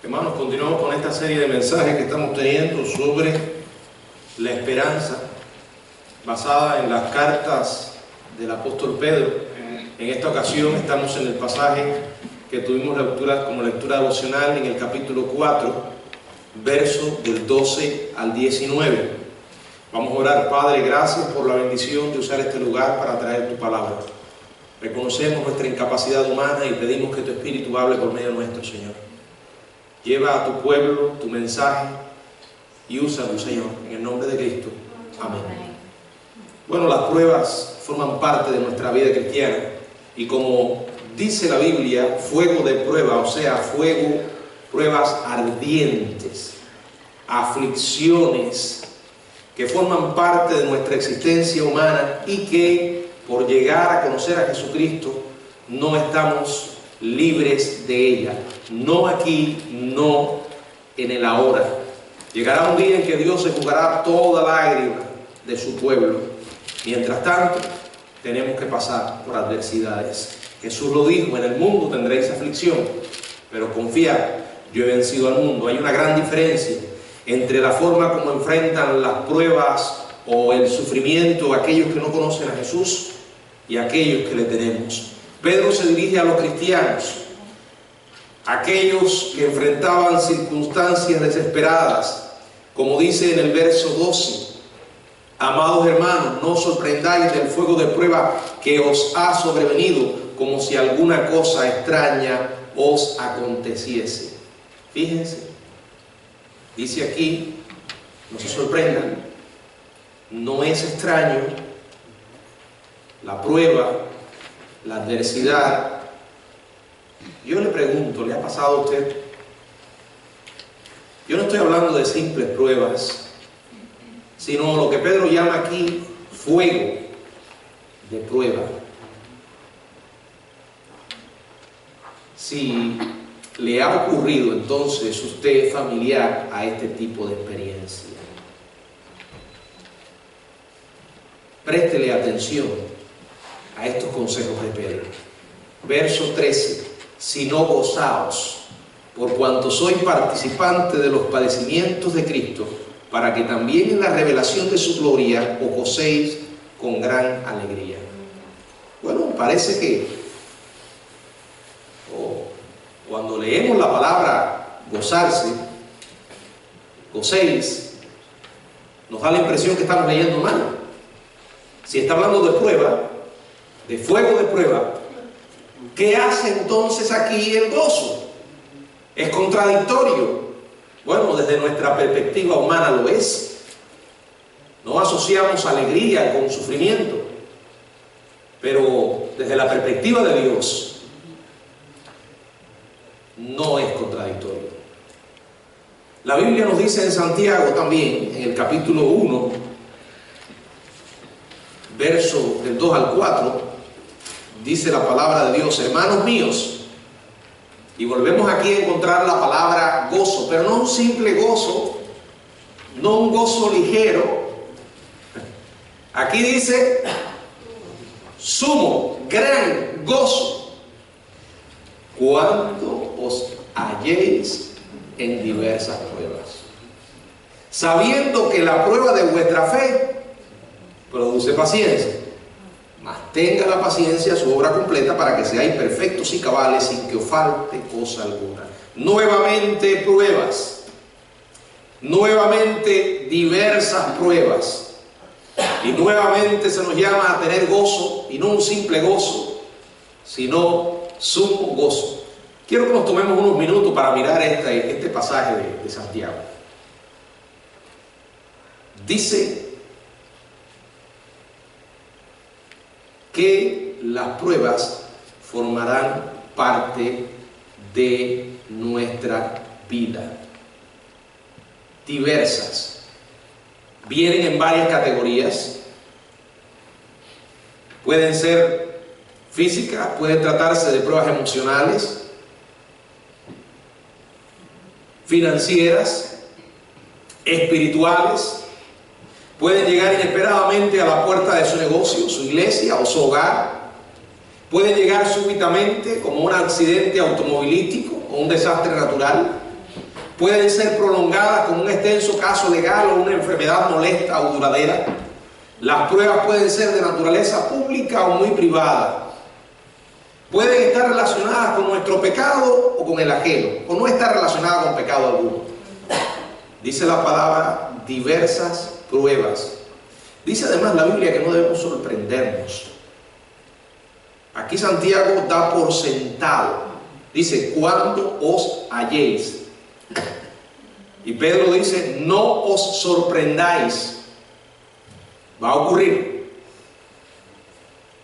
Hermanos, continuamos con esta serie de mensajes que estamos teniendo sobre la esperanza, basada en las cartas del apóstol Pedro. En esta ocasión estamos en el pasaje que tuvimos lectura como lectura devocional en el capítulo 4, versos del 12 al 19. Vamos a orar. Padre, gracias por la bendición de usar este lugar para traer tu palabra. Reconocemos nuestra incapacidad humana y pedimos que tu Espíritu hable por medio nuestro, Señor. Lleva a tu pueblo tu mensaje y úsalo, Señor, en el nombre de Cristo. Amén. Bueno, las pruebas forman parte de nuestra vida cristiana y como dice la Biblia, fuego de prueba, o sea, fuego, pruebas ardientes, aflicciones que forman parte de nuestra existencia humana y que por llegar a conocer a Jesucristo no estamos libres de ella. No aquí, no en el ahora. Llegará un día en que Dios se jugará toda lágrima de su pueblo. Mientras tanto, tenemos que pasar por adversidades. Jesús lo dijo: en el mundo tendréis aflicción, pero confiad, yo he vencido al mundo. Hay una gran diferencia entre la forma como enfrentan las pruebas o el sufrimiento aquellos que no conocen a Jesús y aquellos que le tenemos. Pedro se dirige a los cristianos, aquellos que enfrentaban circunstancias desesperadas, como dice en el verso 12: amados hermanos, no os sorprendáis del fuego de prueba que os ha sobrevenido, como si alguna cosa extraña os aconteciese. Fíjense, dice aquí, no se sorprendan, no es extraño la prueba, la adversidad. Yo le pregunto, ¿le ha pasado a usted? Yo no estoy hablando de simples pruebas, sino lo que Pedro llama aquí fuego de prueba. Si le ha ocurrido, entonces usted es familiar a este tipo de experiencia. Préstele atención a estos consejos de Pedro. Verso 13: sino gozaos, por cuanto sois participantes de los padecimientos de Cristo, para que también en la revelación de su gloria os gocéis con gran alegría. Bueno, parece que cuando leemos la palabra gozarse, gocéis, nos da la impresión que estamos leyendo mal. Si está hablando de prueba, de fuego de prueba, ¿qué hace entonces aquí el gozo? ¿Es contradictorio? Bueno, desde nuestra perspectiva humana lo es. No asociamos alegría con sufrimiento, pero desde la perspectiva de Dios no es contradictorio. La Biblia nos dice en Santiago también, en el capítulo 1, verso del 2 al 4, dice la palabra de Dios: hermanos míos, y volvemos aquí a encontrar la palabra gozo, pero no un simple gozo, no un gozo ligero. Aquí dice sumo, gran gozo, cuando os halléis en diversas pruebas, sabiendo que la prueba de vuestra fe produce paciencia. Mas tenga la paciencia su obra completa, para que seáis perfectos y cabales, sin que os falte cosa alguna. Nuevamente pruebas, nuevamente diversas pruebas, y nuevamente se nos llama a tener gozo, y no un simple gozo, sino sumo gozo. Quiero que nos tomemos unos minutos para mirar este pasaje de Santiago. Dice que las pruebas formarán parte de nuestra vida. Diversas. Vienen en varias categorías. Pueden ser físicas, pueden tratarse de pruebas emocionales, financieras, espirituales. Pueden llegar inesperadamente a la puerta de su negocio, su iglesia o su hogar. Pueden llegar súbitamente como un accidente automovilístico o un desastre natural. pueden ser prolongadas con un extenso caso legal o una enfermedad molesta o duradera. Las pruebas pueden ser de naturaleza pública o muy privada. Pueden estar relacionadas con nuestro pecado o con el ajeno, o no estar relacionadas con pecado alguno. Dice la palabra diversas pruebas. Dice además la Biblia que no debemos sorprendernos. Aquí Santiago da por sentado. Dice, cuando os halléis. Y Pedro dice, no os sorprendáis. Va a ocurrir.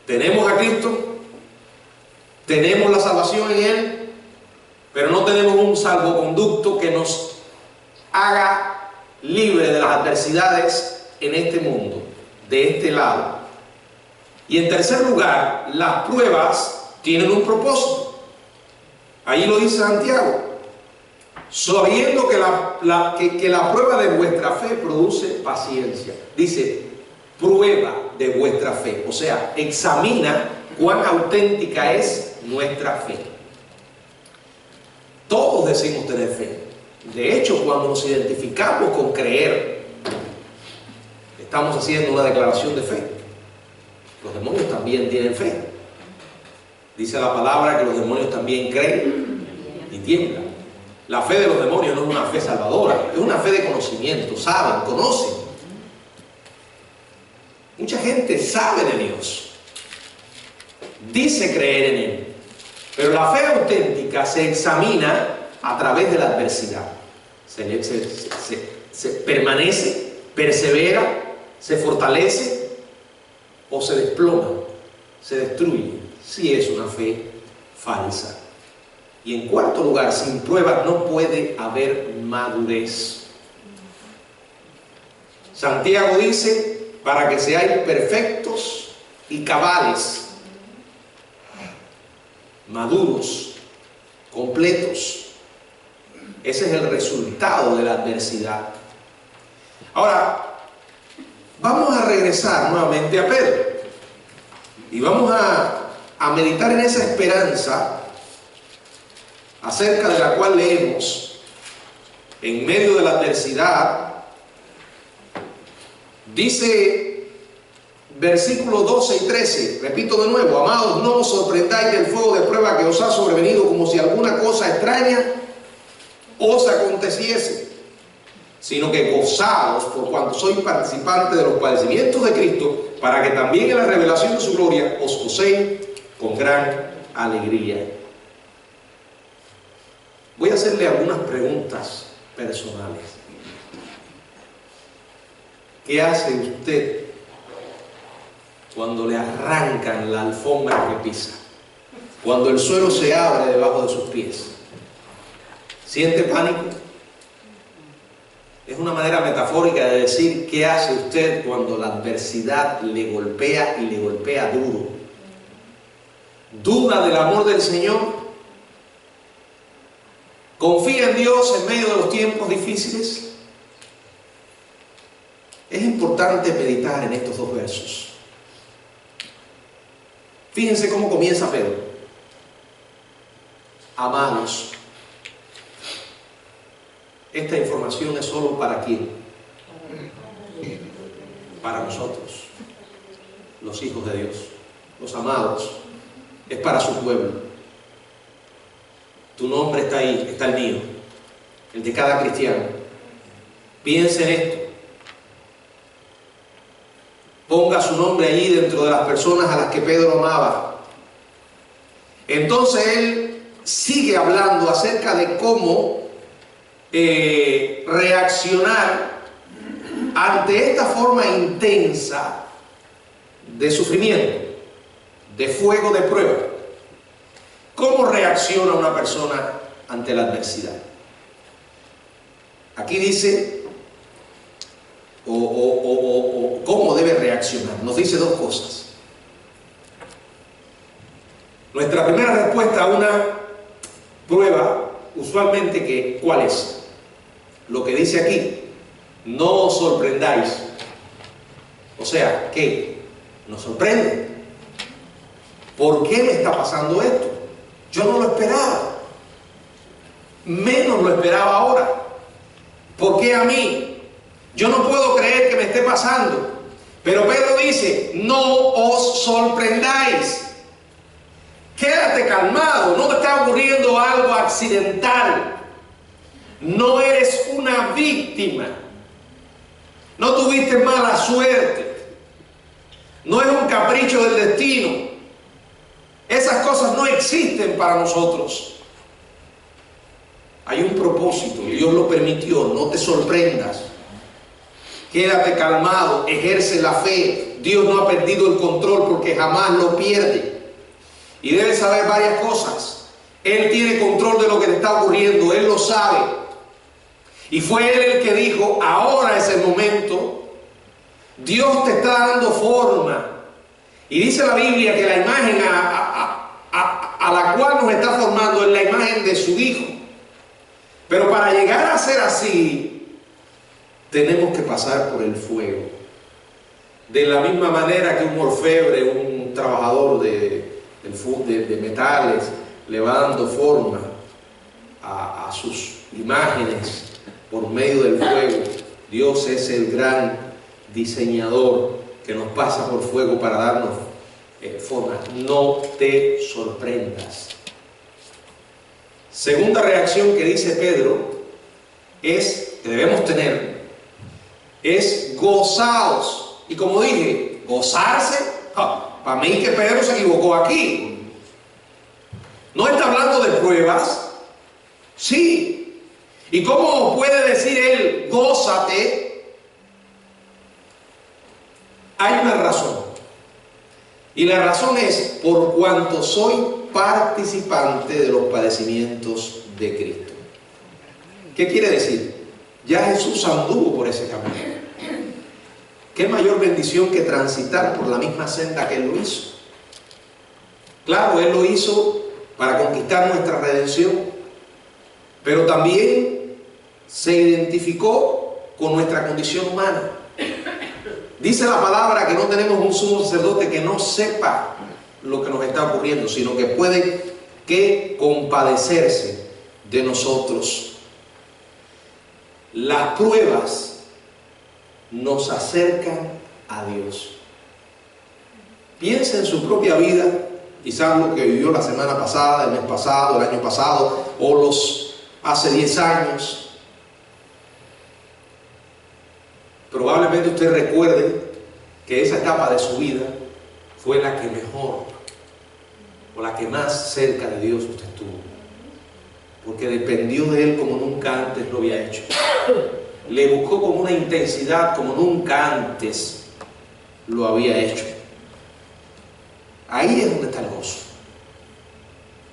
Tenemos a Cristo, tenemos la salvación en Él, pero no tenemos un salvoconducto que nos haga libre de las adversidades en este mundo, de este lado. Y en tercer lugar, las pruebas tienen un propósito. Ahí lo dice Santiago, sabiendo que la prueba de vuestra fe produce paciencia. Dice, prueba de vuestra fe, o sea, examina cuán auténtica es nuestra fe. Todos decimos tener fe. De hecho, cuando nos identificamos con creer, estamos haciendo una declaración de fe. Los demonios también tienen fe. Dice la palabra que los demonios también creen y tiemblan. La fe de los demonios no es una fe salvadora, es una fe de conocimiento. Saben, conocen. Mucha gente sabe de Dios, dice creer en Él, pero la fe auténtica se examina a través de la adversidad. Se permanece, persevera, se fortalece o se desploma, se destruye, si es una fe falsa. Y en cuarto lugar, sin pruebas no puede haber madurez. Santiago dice, para que seáis perfectos y cabales, maduros, completos. Ese es el resultado de la adversidad. Ahora, vamos a regresar nuevamente a Pedro y vamos a meditar en esa esperanza acerca de la cual leemos en medio de la adversidad. Dice versículos 12 y 13, repito de nuevo, amados, no os sorprendáis del fuego de prueba que os ha sobrevenido como si alguna cosa extraña os aconteciese, sino que gozaos por cuanto sois participantes de los padecimientos de Cristo, para que también en la revelación de su gloria os gocéis con gran alegría. Voy a hacerle algunas preguntas personales. ¿Qué hace usted cuando le arrancan la alfombra que pisa? Cuando el suelo se abre debajo de sus pies. ¿Siente pánico? Es una manera metafórica de decir qué hace usted cuando la adversidad le golpea y le golpea duro. ¿Duda del amor del Señor? ¿Confía en Dios en medio de los tiempos difíciles? Es importante meditar en estos dos versos. Fíjense cómo comienza Pedro. Amados. Esta información es solo para quién. Para nosotros, los hijos de Dios, los amados. Es para su pueblo. Tu nombre está ahí, está el mío, el de cada cristiano. Piense en esto. Ponga su nombre allí dentro de las personas a las que Pedro amaba. Entonces él sigue hablando acerca de cómo reaccionar ante esta forma intensa de sufrimiento, de fuego de prueba. ¿Cómo reacciona una persona ante la adversidad? Aquí dice, cómo debe reaccionar. Nos dice dos cosas. Nuestra primera respuesta a una prueba, usualmente, ¿cuál es? Lo que dice aquí, no os sorprendáis. O sea, ¿qué? Nos sorprende. ¿Por qué me está pasando esto? Yo no lo esperaba. menos lo esperaba ahora. ¿Por qué a mí? Yo no puedo creer que me esté pasando. Pero Pedro dice, no os sorprendáis. Quédate calmado, no te está ocurriendo algo accidental. No eres una víctima. No tuviste mala suerte. No es un capricho del destino. Esas cosas no existen para nosotros. Hay un propósito, Dios lo permitió, no te sorprendas. Quédate calmado, ejerce la fe. Dios no ha perdido el control porque jamás lo pierde. Y debes saber varias cosas. Él tiene control de lo que te está ocurriendo, Él lo sabe. Y fue Él el que dijo, ahora es el momento. Dios te está dando forma. Y dice la Biblia que la imagen a la cual nos está formando es la imagen de su Hijo. Pero para llegar a ser así, tenemos que pasar por el fuego. De la misma manera que un orfebre, un trabajador de metales, le va dando forma a sus imágenes por medio del fuego. Dios es el gran diseñador que nos pasa por fuego para darnos forma. No te sorprendas. Segunda reacción que dice Pedro es que debemos tener es gozaos. Y como dije, gozarse, para mí que Pedro se equivocó aquí. No está hablando de pruebas. Sí. ¿Y cómo puede decir él, gózate? Hay una razón. Y la razón es por cuanto soy participante de los padecimientos de Cristo. ¿Qué quiere decir? Ya Jesús anduvo por ese camino. ¿Qué mayor bendición que transitar por la misma senda que Él lo hizo? Claro, Él lo hizo para conquistar nuestra redención, pero también se identificó con nuestra condición humana. Dice la palabra que no tenemos un sumo sacerdote que no sepa lo que nos está ocurriendo, sino que puede que compadecerse de nosotros. Las pruebas nos acercan a Dios. Piensa en su propia vida, quizás lo que vivió la semana pasada, el mes pasado, el año pasado, o los hace 10 años. Probablemente usted recuerde que esa etapa de su vida fue la que mejor o la que más cerca de Dios usted estuvo, porque dependió de Él como nunca antes lo había hecho. Le buscó con una intensidad como nunca antes lo había hecho. Ahí es donde está el gozo.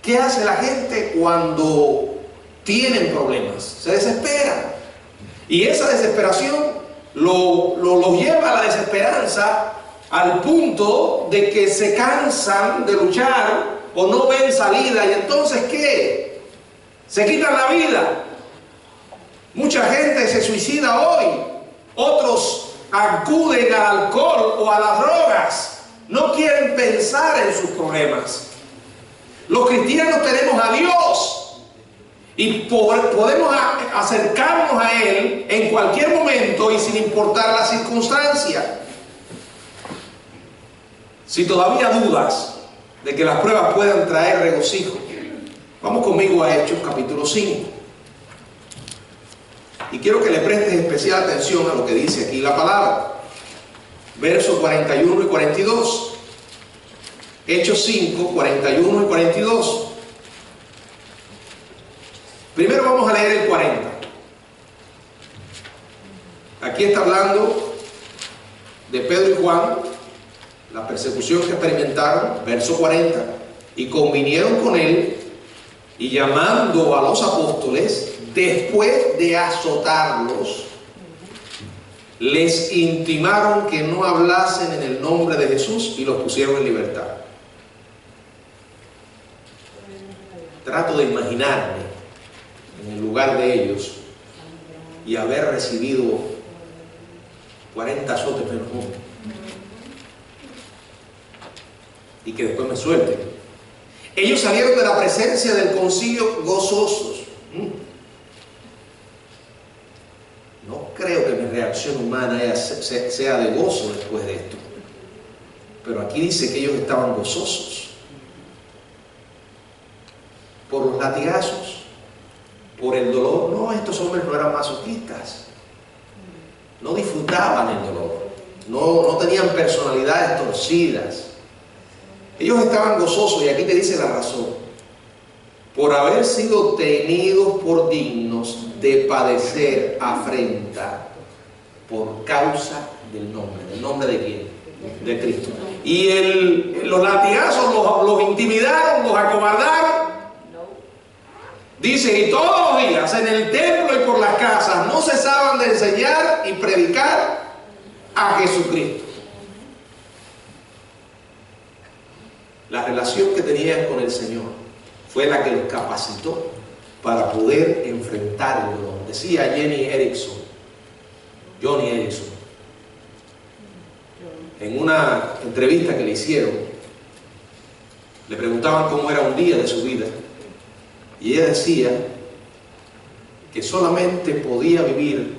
¿Qué hace la gente cuando tienen problemas? Se desespera. Y esa desesperación los lleva a la desesperanza al punto de que se cansan de luchar o no ven salida. ¿Y entonces qué? Se quitan la vida. Mucha gente se suicida hoy. Otros acuden al alcohol o a las drogas. No quieren pensar en sus problemas. Los cristianos tenemos a Dios y podemos acercarnos a Él en cualquier momento y sin importar la circunstancia. Si todavía dudas de que las pruebas puedan traer regocijo, vamos conmigo a Hechos capítulo 5. Y quiero que le prestes especial atención a lo que dice aquí la palabra. Versos 41 y 42. Hechos 5, 41 y 42. Primero vamos a leer el 40. Aquí está hablando de Pedro y Juan, la persecución que experimentaron, verso 40. Y convinieron con él, y llamando a los apóstoles, después de azotarlos, les intimaron que no hablasen en el nombre de Jesús y los pusieron en libertad. Trato de imaginarme en el lugar de ellos y haber recibido 40 azotes menos uno y que después me suelten. Ellos salieron de la presencia del concilio gozosos. reacción humana sea de gozo después de esto. Pero aquí dice que ellos estaban gozosos por los latigazos, por el dolor. No, estos hombres no eran masoquistas, no disfrutaban el dolor, no tenían personalidades torcidas. Ellos estaban gozosos, y aquí te dice la razón: por haber sido tenidos por dignos de padecer afrenta por causa del nombre. ¿Del nombre de quién? De Cristo. Y los latigazos los intimidaron, los acobardaron. Dice, y todos los días en el templo y por las casas no cesaban de enseñar y predicar a Jesucristo. La relación que tenían con el Señor fue la que los capacitó para poder enfrentar el dolor. Decía Johnny Erickson, en una entrevista que le hicieron, le preguntaban cómo era un día de su vida, y ella decía que solamente podía vivir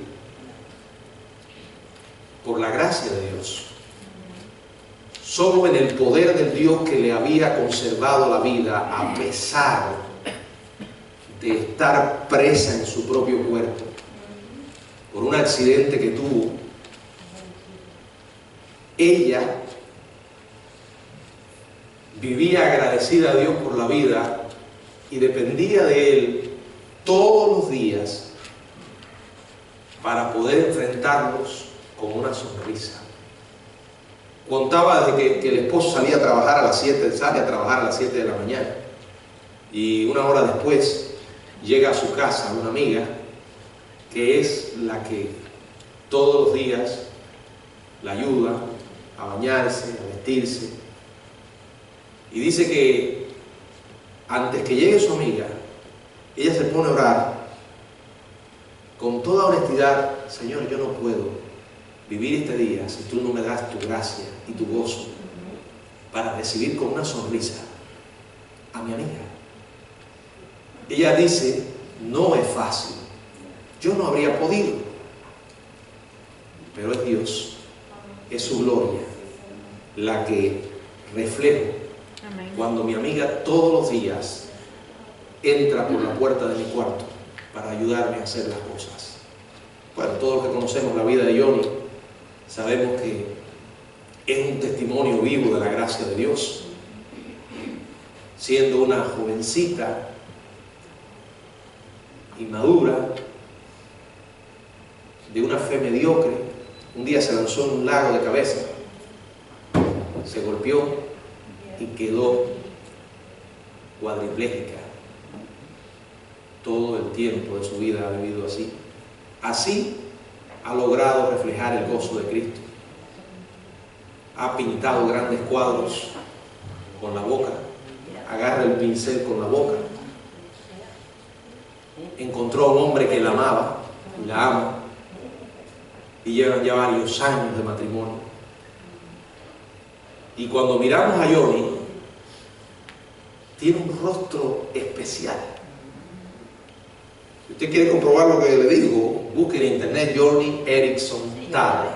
por la gracia de Dios, solo en el poder del Dios que le había conservado la vida a pesar de estar presa en su propio cuerpo por un accidente que tuvo. Ella vivía agradecida a Dios por la vida y dependía de Él todos los días para poder enfrentarlos con una sonrisa. Contaba desde que el esposo salía a trabajar a las 7, sale a trabajar a las 7 de la mañana, y una hora después llega a su casa una amiga que es la que todos los días la ayuda a bañarse, a vestirse, y dice que antes que llegue su amiga, ella se pone a orar con toda honestidad: Señor, yo no puedo vivir este día si tú no me das tu gracia y tu gozo para recibir con una sonrisa a mi amiga. Ella dice, no es fácil, yo no habría podido, pero es Dios, es su gloria la que reflejo cuando mi amiga todos los días entra por la puerta de mi cuarto para ayudarme a hacer las cosas. Bueno, todos los que conocemos la vida de Johnny sabemos que es un testimonio vivo de la gracia de Dios. Siendo una jovencita inmadura, de una fe mediocre, un día se lanzó en un lago de cabeza, se golpeó y quedó cuadripléjica. Todo el tiempo de su vida ha vivido así. Así ha logrado reflejar el gozo de Cristo. Ha pintado grandes cuadros con la boca, agarra el pincel con la boca. Encontró a un hombre que la amaba y la ama, y llevan ya varios años de matrimonio. Y cuando miramos a Johnny, tiene un rostro especial. Si usted quiere comprobar lo que le digo, busque en internet Johnny Erickson Tade.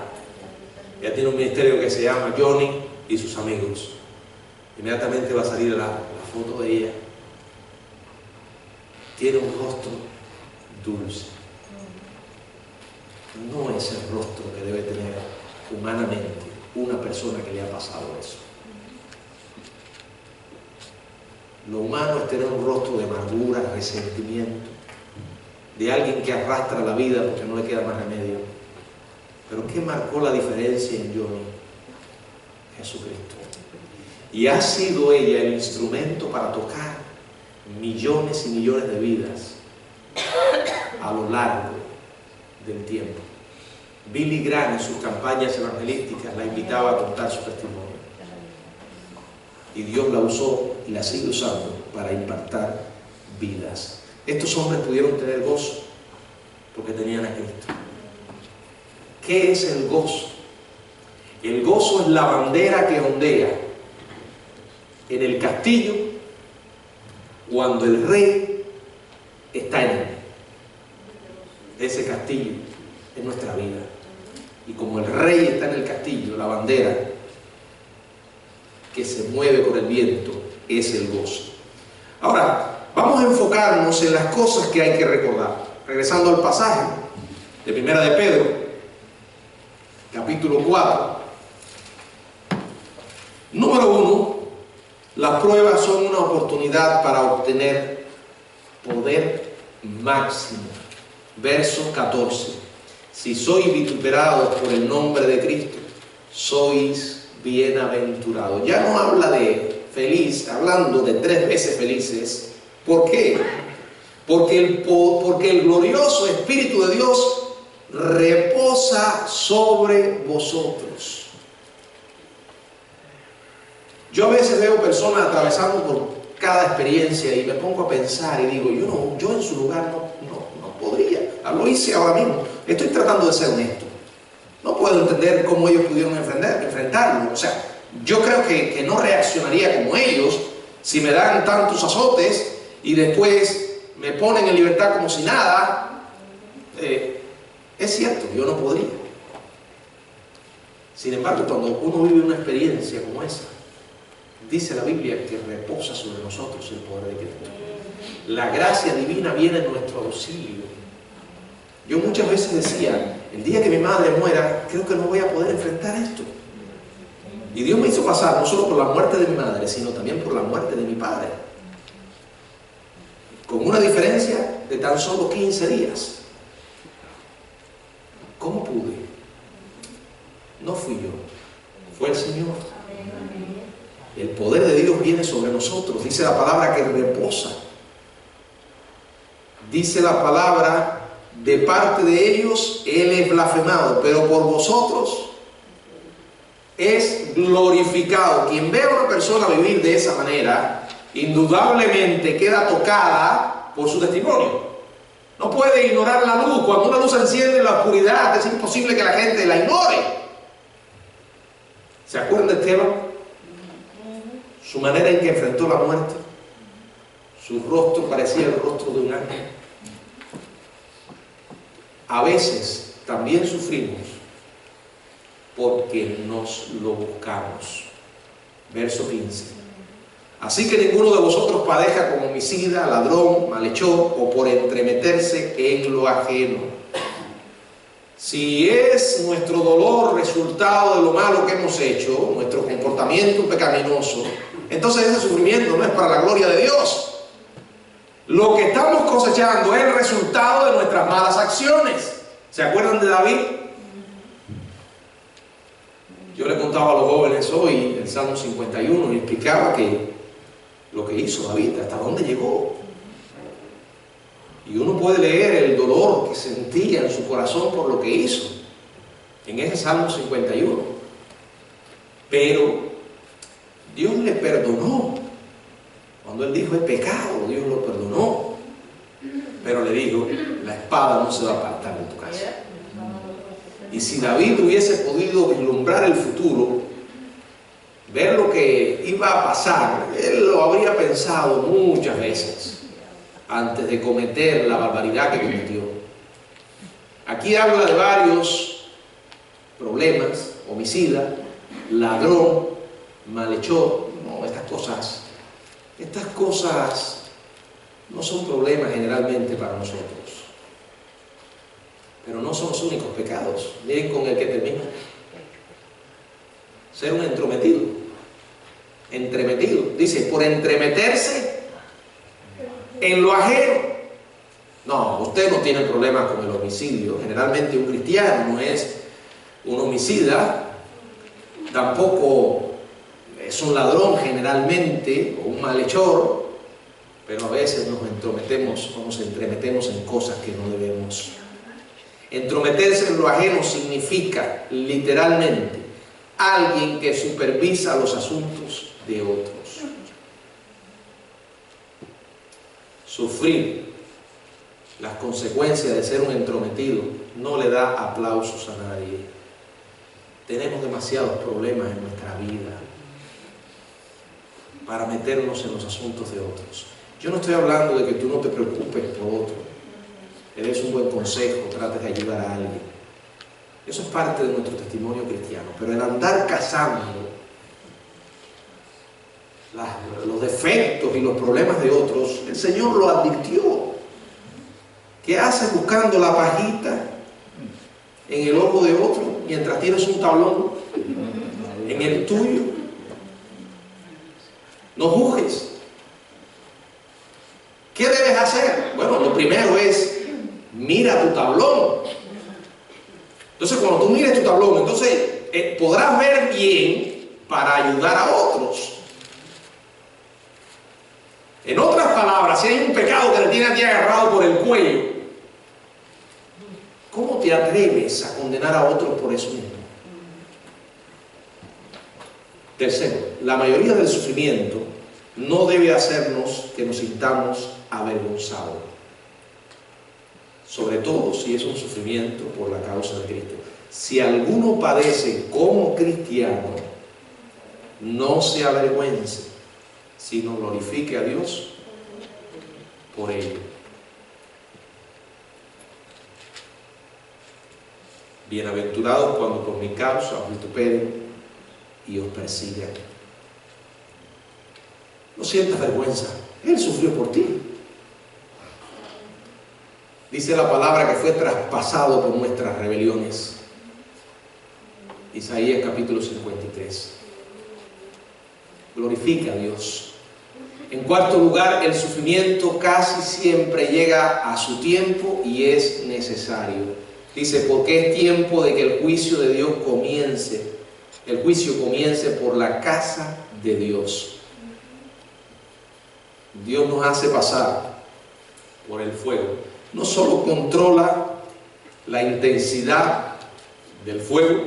Ella tiene un ministerio que se llama Johnny y sus amigos. Inmediatamente va a salir la foto de ella. Tiene un rostro dulce. No es el rostro que debe tener humanamente una persona que le ha pasado eso. Lo humano es tener un rostro de amargura, resentimiento, de alguien que arrastra la vida porque no le queda más remedio. Pero ¿qué marcó la diferencia en Johnny? Jesucristo. Y ha sido ella el instrumento para tocar millones y millones de vidas a lo largo del tiempo. Billy Graham en sus campañas evangelísticas la invitaba a contar su testimonio. Y Dios la usó y la sigue usando para impactar vidas. Estos hombres pudieron tener gozo porque tenían a Cristo. ¿Qué es el gozo? El gozo es la bandera que ondea en el castillo cuando el rey está en él. Ese castillo es nuestra vida. Y como el rey está en el castillo, la bandera que se mueve con el viento es el gozo. Ahora, vamos a enfocarnos en las cosas que hay que recordar. Regresando al pasaje de Primera de Pedro, capítulo 4. Número 1, las pruebas son una oportunidad para obtener poder máximo. Verso 14. Si sois vituperados por el nombre de Cristo, sois bienaventurados. Ya no habla de feliz, hablando de 3 veces felices. ¿Por qué? Porque el glorioso Espíritu de Dios reposa sobre vosotros. Yo a veces veo personas atravesando por cada experiencia y me pongo a pensar y digo, yo en su lugar no podría. Lo hice ahora mismo. Estoy tratando de ser honesto. No puedo entender cómo ellos pudieron enfrentarlo. O sea, yo creo que no reaccionaría como ellos si me dan tantos azotes y después me ponen en libertad como si nada. Es cierto, yo no podría. Sin embargo, cuando uno vive una experiencia como esa, dice la Biblia que reposa sobre nosotros el poder de Cristo. La gracia divina viene en nuestro auxilio. Yo muchas veces decía, el día que mi madre muera, creo que no voy a poder enfrentar esto. Y Dios me hizo pasar no solo por la muerte de mi madre, sino también por la muerte de mi padre. Con una diferencia de tan solo 15 días. ¿Cómo pude? No fui yo, fue el Señor. El poder de Dios viene sobre nosotros. Dice la palabra que reposa. Dice la palabra, de parte de ellos Él es blasfemado, pero por vosotros es glorificado. Quien ve a una persona vivir de esa manera, indudablemente queda tocada por su testimonio. No puede ignorar la luz. Cuando una luz se enciende en la oscuridad, es imposible que la gente la ignore. ¿Se acuerdan de Esteban? Su manera en que enfrentó la muerte. Su rostro parecía el rostro de un ángel. A veces también sufrimos porque nos lo buscamos. Verso 15. Así que ninguno de vosotros padezca como homicida, ladrón, malhechor o por entremeterse en lo ajeno. Si es nuestro dolor resultado de lo malo que hemos hecho, nuestro comportamiento pecaminoso, entonces ese sufrimiento no es para la gloria de Dios. Lo que estamos cosechando es el resultado de nuestras malas acciones. ¿Se acuerdan de David? Yo le contaba a los jóvenes hoy el Salmo 51 y explicaba que lo que hizo David, hasta dónde llegó. Y uno puede leer el dolor que sentía en su corazón por lo que hizo en ese Salmo 51. Pero Dios le perdonó. Cuando él dijo, he pecado, Dios lo perdonó. Pero le dijo, la espada no se va a apartar de tu casa. Y si David hubiese podido vislumbrar el futuro, ver lo que iba a pasar, él lo habría pensado muchas veces antes de cometer la barbaridad que cometió. Aquí habla de varios problemas: homicida, ladrón, malhechor. No, estas cosas no son problemas generalmente para nosotros, pero no son los únicos pecados. Miren con el que termina: ser un entrometido. Entremetido, dice, por entremeterse en lo ajeno. No, usted no tiene problemas con el homicidio. Generalmente un cristiano no es un homicida, tampoco es un ladrón generalmente, o un malhechor, pero a veces nos entremetemos en cosas que no debemos. Entrometerse en lo ajeno significa, literalmente, alguien que supervisa los asuntos de otros. Sufrir las consecuencias de ser un entrometido no le da aplausos a nadie. Tenemos demasiados problemas en nuestra vida para meternos en los asuntos de otros. Yo no estoy hablando de que tú no te preocupes por otro. Le des un buen consejo, trates de ayudar a alguien. Eso es parte de nuestro testimonio cristiano. Pero el andar cazando los defectos y los problemas de otros, el Señor lo advirtió. ¿Qué haces buscando la pajita en el ojo de otro mientras tienes un tablón en el tuyo? No juzgues. ¿Qué debes hacer? Bueno, lo primero es mira tu tablón. Entonces, cuando tú mires tu tablón, entonces podrás ver bien para ayudar a otros. En otras palabras, si hay un pecado que te tiene a ti agarrado por el cuello, ¿cómo te atreves a condenar a otros por eso mismo? Tercero, la mayoría del sufrimiento no debe hacernos que nos sintamos avergonzados, sobre todo si es un sufrimiento por la causa de Cristo. Si alguno padece como cristiano, no se avergüence, sino glorifique a Dios por ello. Bienaventurados cuando por mi causa os vituperen y os persigan. No sientas vergüenza, Él sufrió por ti. Dice la palabra que fue traspasado por nuestras rebeliones. Isaías capítulo 53. Glorifica a Dios. En cuarto lugar, el sufrimiento casi siempre llega a su tiempo y es necesario. Dice, porque es tiempo de que el juicio de Dios comience. El juicio comience por la casa de Dios. Dios nos hace pasar por el fuego. No solo controla la intensidad del fuego,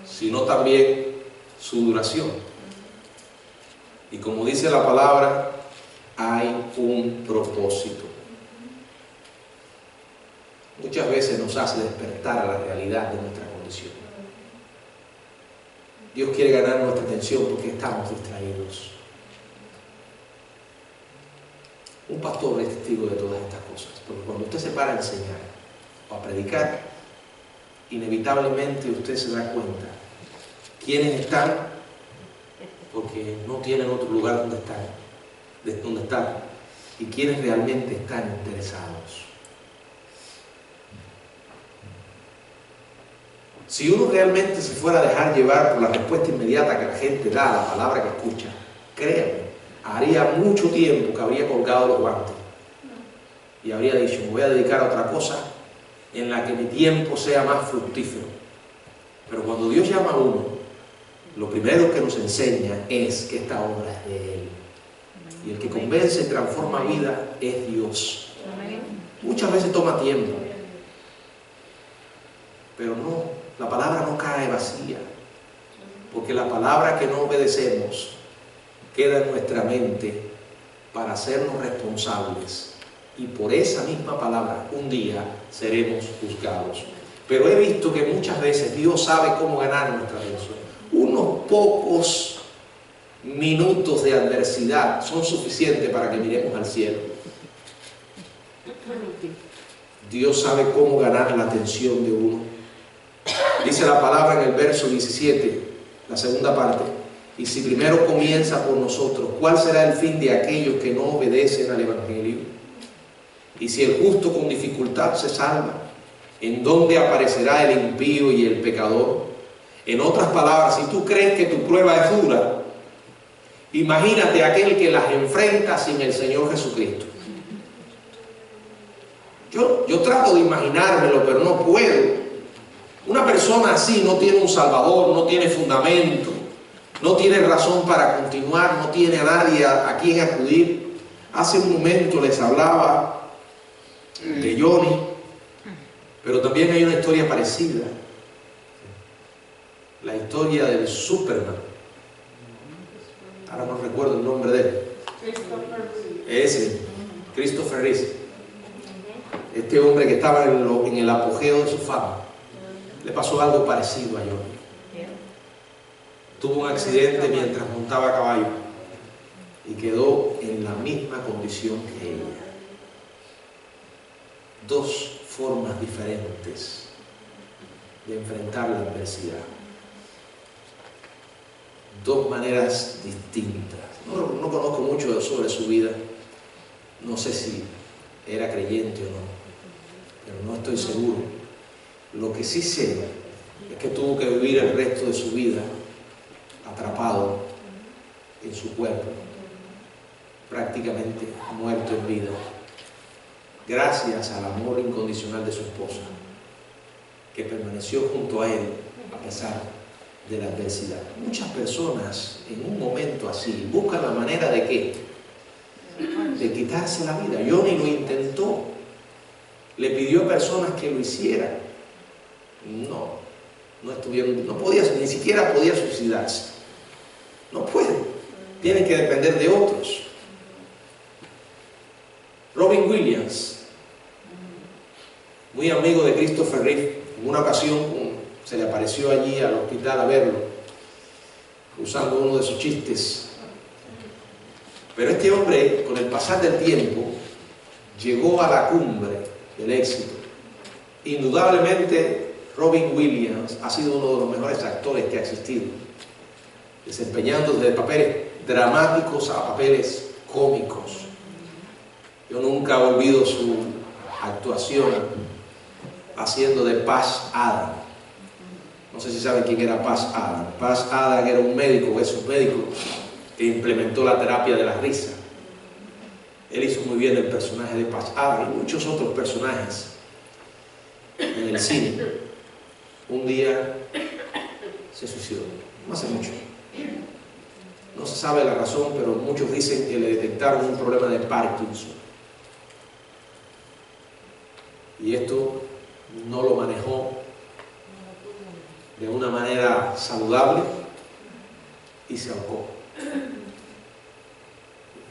sino también su duración. Y como dice la palabra, hay un propósito. Muchas veces nos hace despertar a la realidad de nuestra condición. Dios quiere ganar nuestra atención porque estamos distraídos. Un pastor es testigo de todas estas cosas, porque cuando usted se para a enseñar o a predicar, inevitablemente usted se da cuenta quiénes están, porque no tienen otro lugar donde estar, y quiénes realmente están interesados. Si uno realmente se fuera a dejar llevar por la respuesta inmediata que la gente da a la palabra que escucha, créanme, haría mucho tiempo que habría colgado los guantes y habría dicho, me voy a dedicar a otra cosa en la que mi tiempo sea más fructífero. Pero cuando Dios llama a uno, lo primero que nos enseña es que esta obra es de Él. Y el que convence y transforma vida es Dios. Muchas veces toma tiempo, pero no, la palabra no cae vacía, porque la palabra que no obedecemos queda en nuestra mente para hacernos responsables, y por esa misma palabra un día seremos juzgados. Pero he visto que muchas veces Dios sabe cómo ganar nuestra atención. Unos pocos minutos de adversidad son suficientes para que miremos al cielo. Dios sabe cómo ganar la atención de uno. Dice la palabra en el verso 17, la segunda parte, y si primero comienza por nosotros, ¿cuál será el fin de aquellos que no obedecen al Evangelio? Y si el justo con dificultad se salva, ¿en dónde aparecerá el impío y el pecador? En otras palabras, si tú crees que tu prueba es dura, imagínate aquel que las enfrenta sin el Señor Jesucristo. Yo trato de imaginármelo, pero no puedo. Una persona así no tiene un Salvador, no tiene fundamento, no tiene razón para continuar, no tiene a nadie a quien acudir. Hace un momento les hablaba de Johnny, pero también hay una historia parecida. La historia del Superman. Ahora no recuerdo el nombre de él. Ese, Christopher Reeve. Este hombre que estaba en el apogeo de su fama. Le pasó algo parecido a Johnny. Tuvo un accidente mientras montaba a caballo y quedó en la misma condición que ella. Dos formas diferentes de enfrentar la adversidad. Dos maneras distintas. No conozco mucho sobre su vida. No sé si era creyente o no, pero no estoy seguro. Lo que sí sé es que tuvo que vivir el resto de su vida atrapado en su cuerpo, prácticamente muerto en vida, gracias al amor incondicional de su esposa, que permaneció junto a él a pesar de la adversidad. Muchas personas en un momento así buscan la manera de ¿qué? De quitarse la vida. Johnny lo intentó, le pidió a personas que lo hicieran. No estuvieron, no podía, ni siquiera podía suicidarse. No puede, tiene que depender de otros. Robin Williams, muy amigo de Christopher Reeve, en una ocasión se le apareció allí al hospital a verlo, usando uno de sus chistes. Pero este hombre, con el pasar del tiempo, llegó a la cumbre del éxito. Indudablemente, Robin Williams ha sido uno de los mejores actores que ha existido, desempeñando desde papeles dramáticos a papeles cómicos. Yo nunca olvido su actuación haciendo de Patch Adams. No sé si saben quién era Patch Adams. Patch Adams era un médico, es un médico que implementó la terapia de la risa. Él hizo muy bien el personaje de Patch Adams y muchos otros personajes en el cine. Un día se suicidó, no hace mucho. No se sabe la razón, pero muchos dicen que le detectaron un problema de Parkinson. Y esto no lo manejó de una manera saludable y se ahorcó.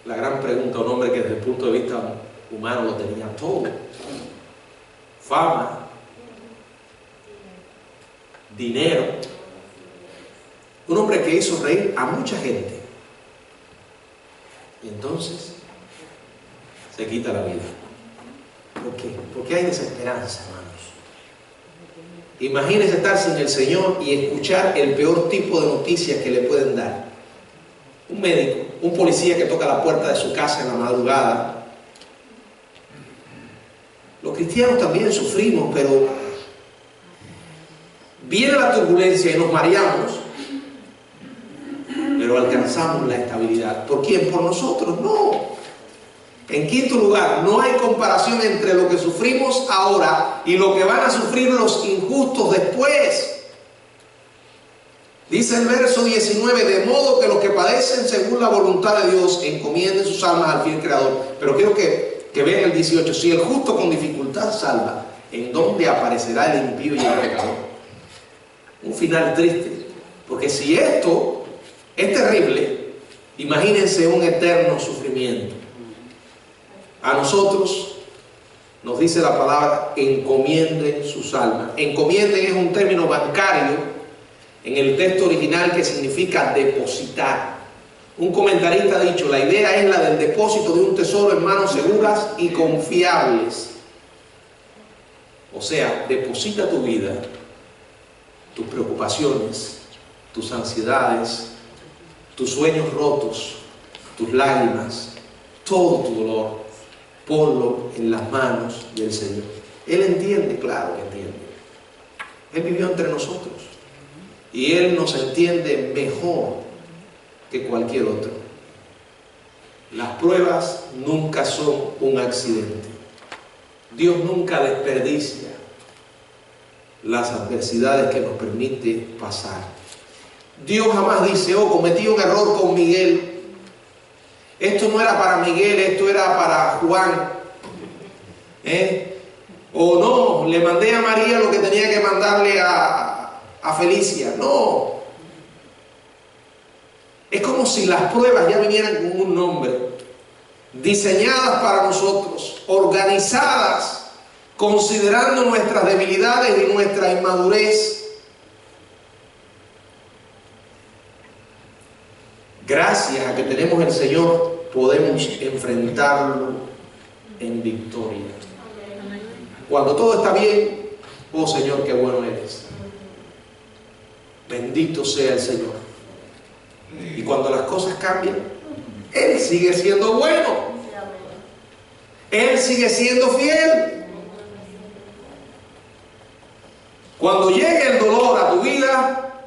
La gran pregunta, un hombre que desde el punto de vista humano lo tenía todo: fama, dinero, un hombre que hizo reír a mucha gente, y entonces se quita la vida. ¿Por qué? Porque hay desesperanza, hermanos. Imagínense estar sin el Señor y escuchar el peor tipo de noticias que le pueden dar. Un médico, un policía que toca la puerta de su casa en la madrugada. Los cristianos también sufrimos, pero viene la turbulencia y nos mareamos, pero alcanzamos la estabilidad. ¿Por quién? Por nosotros, no. En quinto lugar, no hay comparación entre lo que sufrimos ahora y lo que van a sufrir los injustos después. Dice el verso 19, de modo que los que padecen según la voluntad de Dios encomienden sus almas al fiel Creador. Pero quiero que vean el 18, si el justo con dificultad salva, ¿en dónde aparecerá el impío y el pecador? Un final triste, porque si esto es terrible, imagínense un eterno sufrimiento. A nosotros nos dice la palabra, encomienden sus almas. Encomienden es un término bancario en el texto original que significa depositar. Un comentarista ha dicho, la idea es la del depósito de un tesoro en manos seguras y confiables. O sea, deposita tu vida, tus preocupaciones, tus ansiedades, tus sueños rotos, tus lágrimas, todo tu dolor. Ponlo en las manos del Señor. Él entiende, claro que entiende. Él vivió entre nosotros y Él nos entiende mejor que cualquier otro. Las pruebas nunca son un accidente. Dios nunca desperdicia las adversidades que nos permite pasar. Dios jamás dice, oh, cometí un error con Miguel. Esto no era para Miguel, esto era para Juan. O no, le mandé a María lo que tenía que mandarle a Felicia. No. Es como si las pruebas ya vinieran con un nombre. Diseñadas para nosotros, organizadas, considerando nuestras debilidades y nuestra inmadurez. Gracias a que tenemos el Señor, podemos enfrentarlo en victoria. Cuando todo está bien, oh Señor, qué bueno eres. Bendito sea el Señor. Y cuando las cosas cambian, Él sigue siendo bueno. Él sigue siendo fiel. Cuando llegue el dolor a tu vida,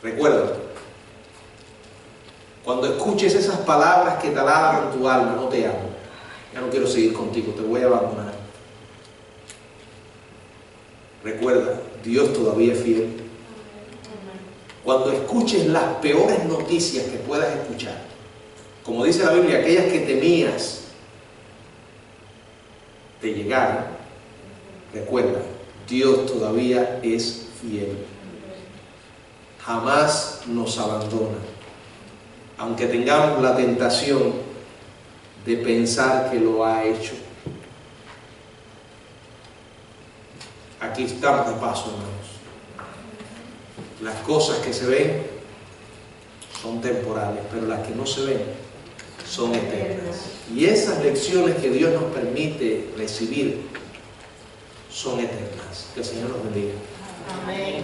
recuerda, cuando escuches esas palabras que taladran tu alma: no te amo, ya no quiero seguir contigo, te voy a abandonar. Recuerda, Dios todavía es fiel. Cuando escuches las peores noticias que puedas escuchar, como dice la Biblia, aquellas que temías te llegaron, recuerda, Dios todavía es fiel. Jamás nos abandona. Aunque tengamos la tentación de pensar que lo ha hecho. Aquí estamos de paso, hermanos. Las cosas que se ven son temporales, pero las que no se ven son eternas. Y esas lecciones que Dios nos permite recibir son eternas. Que el Señor nos bendiga. Amén.